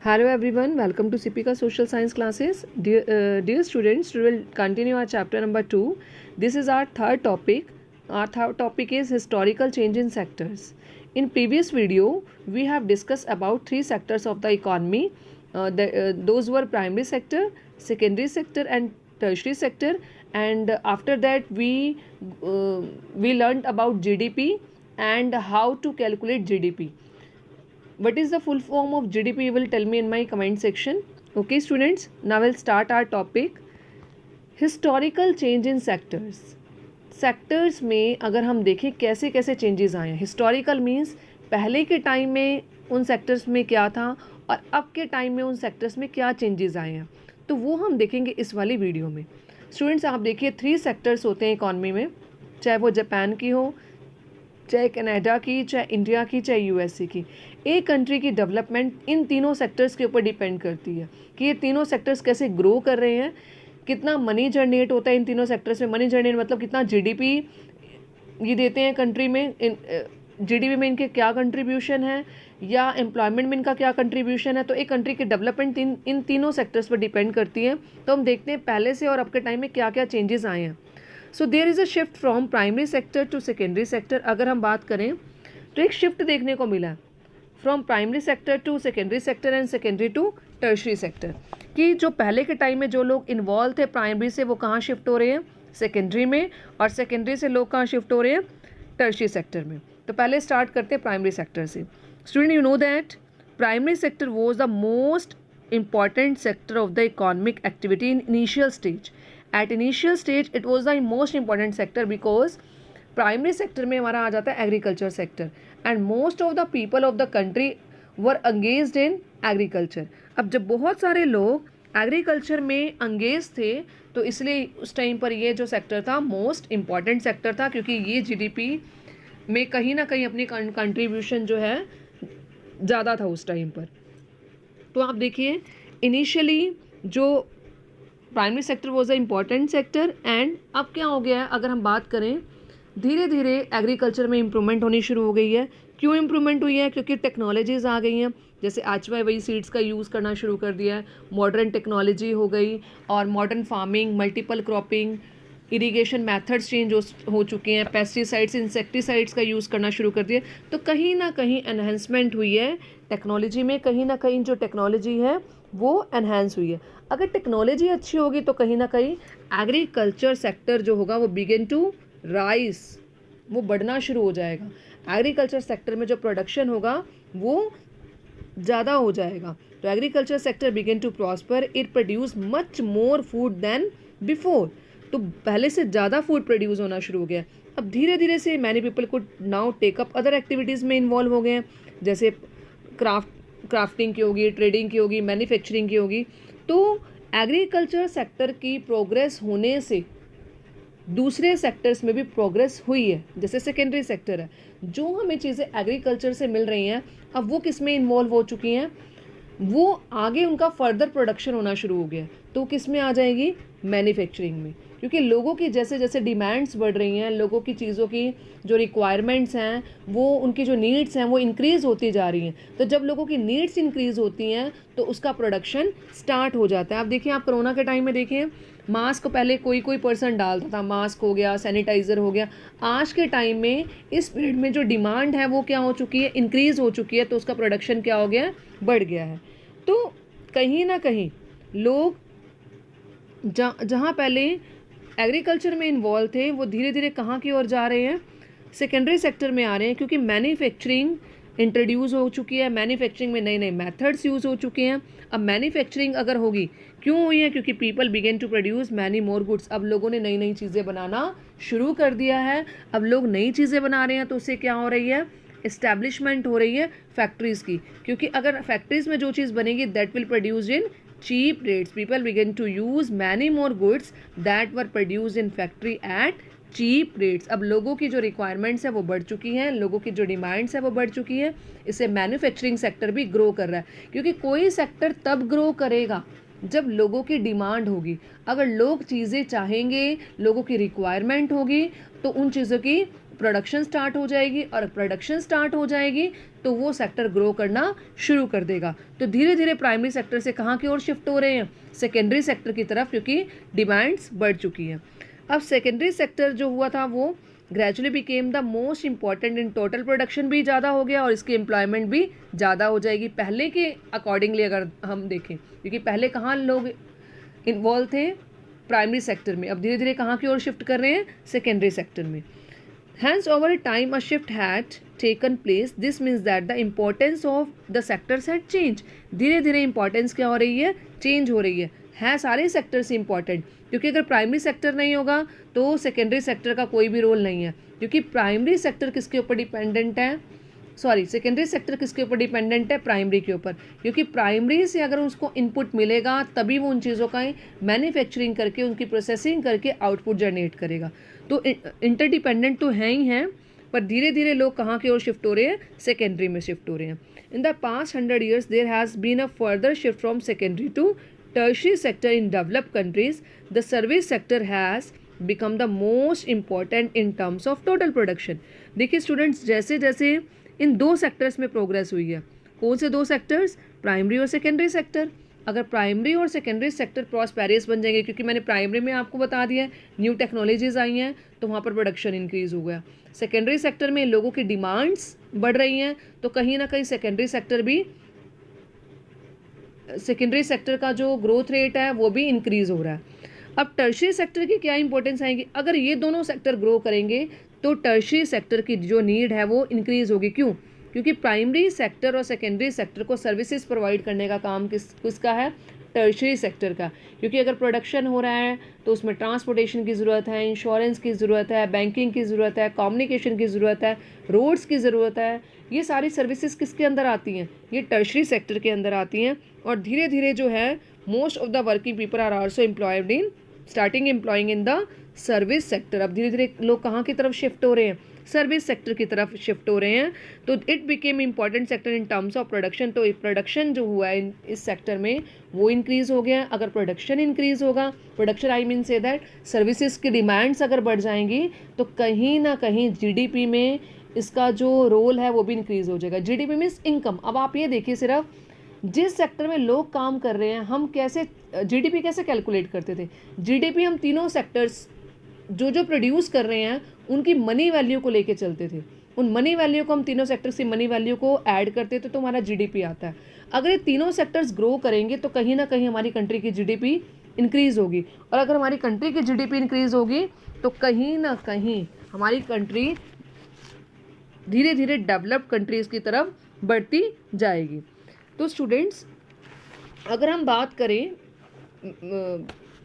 Hello everyone, welcome to CPK Social Science classes. Dear students, we will continue our chapter number 2. This is our third topic. Our third topic is historical change in sectors. In previous video, we have discussed about three sectors of the economy. Those were primary sector, secondary sector and tertiary sector. And after that, we learned about GDP and how to calculate GDP. What is the full form of GDP? You will tell me in my comment section. Okay students, now we'll start our topic. Historical change in sectors. Sectors में अगर हम देखें कैसे कैसे changes आए हैं. Historical means पहले के टाइम में उन सेक्टर्स में क्या था और अब के टाइम में उन सेक्टर्स में क्या चेंजेस आए हैं, तो वो हम देखेंगे इस वाली वीडियो में. स्टूडेंट्स आप देखिए 3 सेक्टर्स होते हैं इकॉनमी में, चाहे वो जापान की हो, चाहे कनाडा की, चाहे इंडिया की, चाहे यूएसए की. एक कंट्री की डेवलपमेंट इन तीनों सेक्टर्स के ऊपर डिपेंड करती है कि ये तीनों सेक्टर्स कैसे ग्रो कर रहे हैं, कितना मनी जनरेट होता है इन तीनों सेक्टर्स में. मनी जनरेट मतलब कितना जीडीपी ये देते हैं कंट्री में, जीडीपी में इनके क्या कंट्रीब्यूशन है या एम्प्लॉयमेंट में इनका क्या कंट्रीब्यूशन है. तो एक कंट्री की डेवलपमेंट इन तीनों सेक्टर्स पर डिपेंड करती है. तो हम देखते हैं पहले से और अब के टाइम में क्या क्या चेंजेस आए हैं. So there is a shift from primary sector to secondary sector. अगर हम बात करें तो एक शिफ्ट देखने को मिला है from primary sector to secondary sector and secondary to tertiary sector. कि जो पहले के टाइम में जो लोग इन्वॉल्व थे प्राइमरी से वो कहाँ शिफ्ट हो रहे हैं, सेकेंडरी में, और सेकेंडरी से लोग कहाँ शिफ्ट हो रहे हैं, टर्शरी सेक्टर में. तो पहले स्टार्ट करते हैं प्राइमरी सेक्टर से. Student you know that primary sector was the most important sector of the economic activity in initial stage. At initial stage it was the most important sector because primary sector में हमारा आ जाता है agriculture sector and most of the people of the country were engaged in agriculture. अब जब बहुत सारे लोग agriculture में एंगेज थे तो इसलिए उस टाइम पर ये जो सेक्टर था मोस्ट इम्पॉर्टेंट सेक्टर था, क्योंकि ये जीडीपी में कहीं ना कहीं अपनी कंट्रीब्यूशन जो है ज़्यादा था उस टाइम पर. तो आप देखिए इनिशियली जो primary sector was a important sector and अब क्या हो गया है, अगर हम बात करें धीरे धीरे एग्रीकल्चर में इम्प्रूवमेंट होनी शुरू हो गई है. क्यों इम्प्रूवमेंट हुई है? क्योंकि टेक्नोलॉजीज़ आ गई हैं. जैसे HY सीड्स का यूज़ करना शुरू कर दिया है, मॉडर्न टेक्नोलॉजी हो गई और modern farming, multiple cropping, irrigation methods change हो चुके हैं, पेस्टिसाइड्स, इंसेक्टिसाइड्स का यूज़ करना शुरू कर दिया. तो कहीं ना कहीं एनहेंसमेंट हुई है टेक्नोलॉजी में, कहीं ना कहीं जो टेक्नोलॉजी है वो एनहेंस हुई है. अगर टेक्नोलॉजी अच्छी होगी तो कहीं ना कहीं एग्रीकल्चर सेक्टर जो होगा वो बिगिन टू राइज, वो बढ़ना शुरू हो जाएगा. एग्रीकल्चर सेक्टर में जो प्रोडक्शन होगा वो ज़्यादा हो जाएगा. तो agriculture sector begin to prosper, it produce much more food than before. तो पहले से ज़्यादा फूड प्रोड्यूस होना शुरू हो गया. अब धीरे धीरे से मैनी पीपल को नाउ टेकअप अदर एक्टिविटीज़ में इन्वॉल्व हो गए हैं, जैसे क्राफ्टिंग की होगी, ट्रेडिंग की होगी, मैन्युफैक्चरिंग की होगी. तो एग्रीकल्चर सेक्टर की प्रोग्रेस होने से दूसरे सेक्टर्स में भी प्रोग्रेस हुई है. जैसे सेकेंडरी सेक्टर है, जो हमें चीज़ें एग्रीकल्चर से मिल रही हैं अब वो किस में इन्वॉल्व हो चुकी हैं, वो आगे उनका फर्दर प्रोडक्शन होना शुरू हो गया. तो किस में आ जाएगी, मैन्युफैक्चरिंग में. क्योंकि लोगों की जैसे जैसे डिमांड्स बढ़ रही हैं, लोगों की चीज़ों की जो रिक्वायरमेंट्स हैं, वो उनकी जो नीड्स हैं वो इंक्रीज़ होती जा रही हैं. तो जब लोगों की नीड्स इंक्रीज़ होती हैं तो उसका प्रोडक्शन स्टार्ट हो जाता है. आप देखिए, आप कोरोना के टाइम में देखिए मास्क पहले कोई कोई पर्सन डालता था, मास्क हो गया, सैनिटाइज़र हो गया. आज के टाइम में इस पीरियड में जो डिमांड है वो क्या हो चुकी है, इंक्रीज़ हो चुकी है. तो उसका प्रोडक्शन क्या हो गया, बढ़ गया है. तो कहीं ना कहीं लोग जहाँ पहले एग्रीकल्चर में इन्वॉल्व थे वो धीरे धीरे कहाँ की ओर जा रहे हैं, सेकेंडरी सेक्टर में आ रहे हैं. क्योंकि मैन्युफैक्चरिंग इंट्रोड्यूस हो चुकी है, मैन्युफैक्चरिंग में नए नए मेथड्स यूज़ हो चुके हैं. अब मैन्युफैक्चरिंग अगर होगी, क्यों हुई है, क्योंकि people began to produce many more goods. अब लोगों ने नई नई चीज़ें बनाना शुरू कर दिया है. अब लोग नई चीज़ें बना रहे हैं तो उससे क्या हो रही है, इस्टेब्लिशमेंट हो रही है फैक्ट्रीज़ की. क्योंकि अगर फैक्ट्रीज़ में जो चीज़ बनेगी that will produce in cheap rates. People begin to use many more goods that were produced in factory at cheap rates. अब लोगों की जो रिक्वायरमेंट्स है वो बढ़ चुकी हैं, लोगों की जो डिमांड्स है वो बढ़ चुकी है. इससे मैन्युफैक्चरिंग सेक्टर भी ग्रो कर रहा है. क्योंकि कोई सेक्टर तब ग्रो करेगा जब लोगों की डिमांड होगी. अगर लोग चीज़ें चाहेंगे, लोगों की रिक्वायरमेंट होगी, तो उन चीज़ों की प्रोडक्शन स्टार्ट हो जाएगी, और प्रोडक्शन स्टार्ट हो जाएगी तो वो सेक्टर ग्रो करना शुरू कर देगा। तो धीरे धीरे प्राइमरी सेक्टर से कहाँ की ओर शिफ्ट हो रहे हैं, सेकेंडरी सेक्टर की तरफ, क्योंकि डिमांड्स बढ़ चुकी हैं। अब सेकेंडरी सेक्टर जो हुआ था वो gradually became the most important in total production भी ज़्यादा हो गया और इसकी एम्प्लॉयमेंट भी ज़्यादा हो जाएगी पहले के अकॉर्डिंगली अगर हम देखें, क्योंकि पहले कहाँ लोग इन्वॉल्व थे, प्राइमरी सेक्टर में। अब धीरे धीरे कहाँ की ओर शिफ्ट कर रहे हैं, सेकेंडरी सेक्टर में। Hence, over time, a shift had taken place. This means that the importance of the sectors had changed. धीरे धीरे इंपॉर्टेंस क्या हो रही है, चेंज हो रही है सारे सेक्टर्स इंपॉर्टेंट, क्योंकि अगर प्राइमरी सेक्टर नहीं होगा तो सेकेंडरी सेक्टर का कोई भी रोल नहीं है, क्योंकि प्राइमरी सेक्टर किसके ऊपर डिपेंडेंट है, सेकेंडरी सेक्टर किसके ऊपर डिपेंडेंट है, प्राइमरी के ऊपर, क्योंकि प्राइमरी से अगर उसको इनपुट मिलेगा तभी वो उन चीज़ों का मैन्युफैक्चरिंग करके उनकी प्रोसेसिंग करके आउटपुट जनरेट करेगा। तो इंटरडिपेंडेंट तो हैं ही हैं, पर धीरे धीरे लोग कहाँ की ओर शिफ्ट हो रहे हैं, सेकेंडरी में शिफ्ट हो रहे हैं। In the past 100 years there has been a further shift from secondary to tertiary sector in developed countries. The service sector has become the most important in terms of total production. देखिए students, जैसे जैसे इन दो sectors में progress हुई है, कौन से दो सेक्टर्स, प्राइमरी और सेकेंडरी सेक्टर। अगर प्राइमरी और सेकेंडरी सेक्टर प्रॉस्पेरियस बन जाएंगे, क्योंकि मैंने प्राइमरी में आपको बता दिया न्यू टेक्नोलॉजीज आई हैं तो वहाँ पर प्रोडक्शन इंक्रीज हो गया। सेकेंडरी सेक्टर में लोगों की डिमांड्स बढ़ रही हैं तो कहीं ना कहीं सेकेंडरी सेक्टर का जो ग्रोथ रेट है वो भी इंक्रीज हो रहा है। अब टर्शियरी सेक्टर की क्या इंपॉर्टेंस आएगी, अगर ये दोनों सेक्टर ग्रो करेंगे तो टर्शियरी सेक्टर की जो नीड है वो इंक्रीज होगी। क्यों, क्योंकि प्राइमरी सेक्टर और सेकेंडरी सेक्टर को सर्विसेज प्रोवाइड करने का काम किसका है, टर्शियरी सेक्टर का। क्योंकि अगर प्रोडक्शन हो रहा है तो उसमें ट्रांसपोर्टेशन की ज़रूरत है, इंश्योरेंस की ज़रूरत है, बैंकिंग की ज़रूरत है, कम्युनिकेशन की ज़रूरत है, रोड्स की ज़रूरत है। ये सारी सर्विसेज किसके अंदर आती हैं, ये टर्शियरी सेक्टर के अंदर आती हैं। और धीरे धीरे जो है most of the working people are also employed in employing in the service sector. अब धीरे धीरे लोग कहाँ की तरफ शिफ्ट हो रहे हैं, सर्विस सेक्टर की तरफ शिफ्ट हो रहे हैं। तो it became important sector in terms of production. तो प्रोडक्शन जो हुआ है इस सेक्टर में वो इंक्रीज हो गया। अगर प्रोडक्शन इंक्रीज होगा, production I mean say that services की डिमांड्स अगर बढ़ जाएंगी तो कहीं ना कहीं जीडीपी में इसका जो रोल है वो भी इंक्रीज हो जाएगा। GDP means income. अब आप ये देखिए, सिर्फ जिस सेक्टर में लोग काम कर रहे हैं, हम कैसे जीडीपी कैसे कैलकुलेट करते थे, जीडीपी हम तीनों सेक्टर्स जो प्रोड्यूस कर रहे हैं उनकी मनी वैल्यू को लेके चलते थे। उन मनी वैल्यू को हम तीनों सेक्टर्स की मनी वैल्यू को ऐड करते थे तो हमारा जीडीपी आता है। अगर ये तीनों सेक्टर्स ग्रो करेंगे तो कहीं ना कहीं हमारी कंट्री की जीडीपी इंक्रीज होगी, और अगर हमारी कंट्री की जीडीपी इंक्रीज होगी तो कहीं ना कहीं हमारी कंट्री धीरे धीरे डेवलप्ड कंट्रीज़ की तरफ बढ़ती जाएगी। तो स्टूडेंट्स, अगर हम बात करें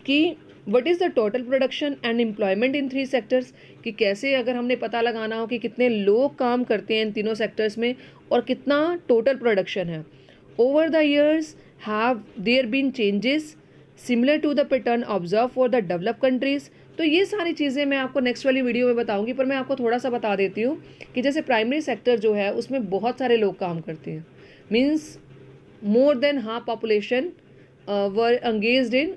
कि what is the total production and employment in three sectors, कि कैसे अगर हमने पता लगाना हो कि कितने लोग काम करते हैं इन तीनों सेक्टर्स में और कितना टोटल प्रोडक्शन है। Over the years have there been changes similar to the pattern observe for the developed countries. तो ये सारी चीज़ें मैं आपको नेक्स्ट वाली वीडियो में बताऊंगी, पर मैं आपको थोड़ा सा बता देती हूँ कि जैसे प्राइमरी सेक्टर जो है उसमें बहुत सारे लोग काम करते हैं, means more than half population were engaged in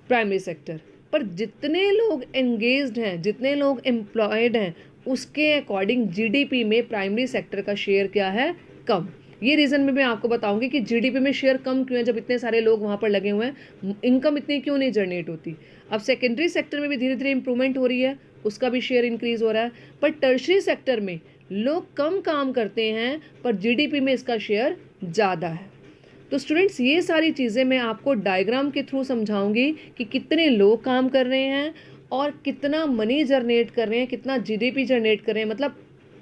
primary sector. पर जितने लोग एंगेज्ड हैं, जितने लोग एम्प्लॉयड हैं, उसके अकॉर्डिंग जीडीपी में प्राइमरी सेक्टर का शेयर क्या है, कम। ये रीज़न में मैं आपको बताऊंगी कि जीडीपी में शेयर कम क्यों है, जब इतने सारे लोग वहाँ पर लगे हुए हैं, इनकम इतनी क्यों नहीं जनरेट होती। अब सेकेंडरी सेक्टर में भी धीरे धीरे इंप्रूवमेंट हो रही है, उसका भी शेयर इंक्रीज हो रहा है, पर टर्शियरी सेक्टर में लोग कम काम करते हैं पर जीडीपी में इसका शेयर ज़्यादा है। तो स्टूडेंट्स, ये सारी चीज़ें मैं आपको डायग्राम के थ्रू समझाऊंगी कि कितने लोग काम कर रहे हैं और कितना मनी जनरेट कर रहे हैं, कितना जीडीपी जनरेट कर रहे हैं। मतलब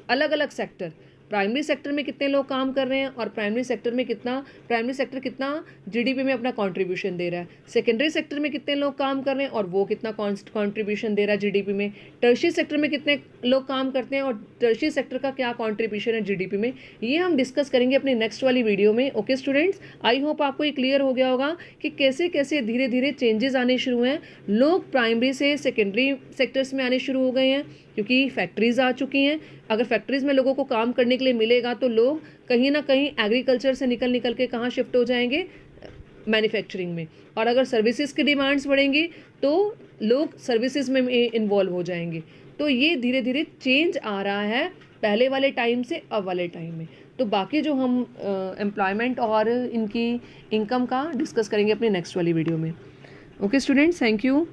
अलग अलग सेक्टर, प्राइमरी सेक्टर में कितने लोग काम कर रहे हैं और प्राइमरी सेक्टर कितना जीडीपी में अपना कंट्रीब्यूशन दे रहा है, सेकेंडरी सेक्टर में कितने लोग काम कर रहे हैं और वो कितना कंट्रीब्यूशन दे रहा है जीडीपी में, टर्शियरी सेक्टर में कितने लोग काम करते हैं और टर्शियरी सेक्टर का क्या कंट्रीब्यूशन है जीडीपी में। ये हम डिस्कस करेंगे अपनी नेक्स्ट वाली वीडियो में। ओके स्टूडेंट्स, आई होप आपको ये क्लियर हो गया होगा कि कैसे कैसे धीरे धीरे चेंजेस आने शुरू हैं, लोग प्राइमरी से सेकेंडरी सेक्टर्स में आने शुरू हो गए हैं क्योंकि फैक्ट्रीज आ चुकी हैं। अगर फैक्ट्रीज में लोगों को काम करने के लिए मिलेगा तो लोग कहीं ना कहीं एग्रीकल्चर से निकल के कहाँ शिफ्ट हो जाएंगे, मैन्युफैक्चरिंग में, और अगर सर्विसेज की डिमांड्स बढ़ेंगी तो लोग सर्विसेज में इन्वॉल्व हो जाएंगे। तो ये धीरे धीरे चेंज आ रहा है पहले वाले टाइम से अब वाले टाइम में। तो बाकी जो हम एम्प्लॉयमेंट और इनकी इनकम का डिस्कस करेंगे अपने नेक्स्ट वाली वीडियो में। Okay students, thank you.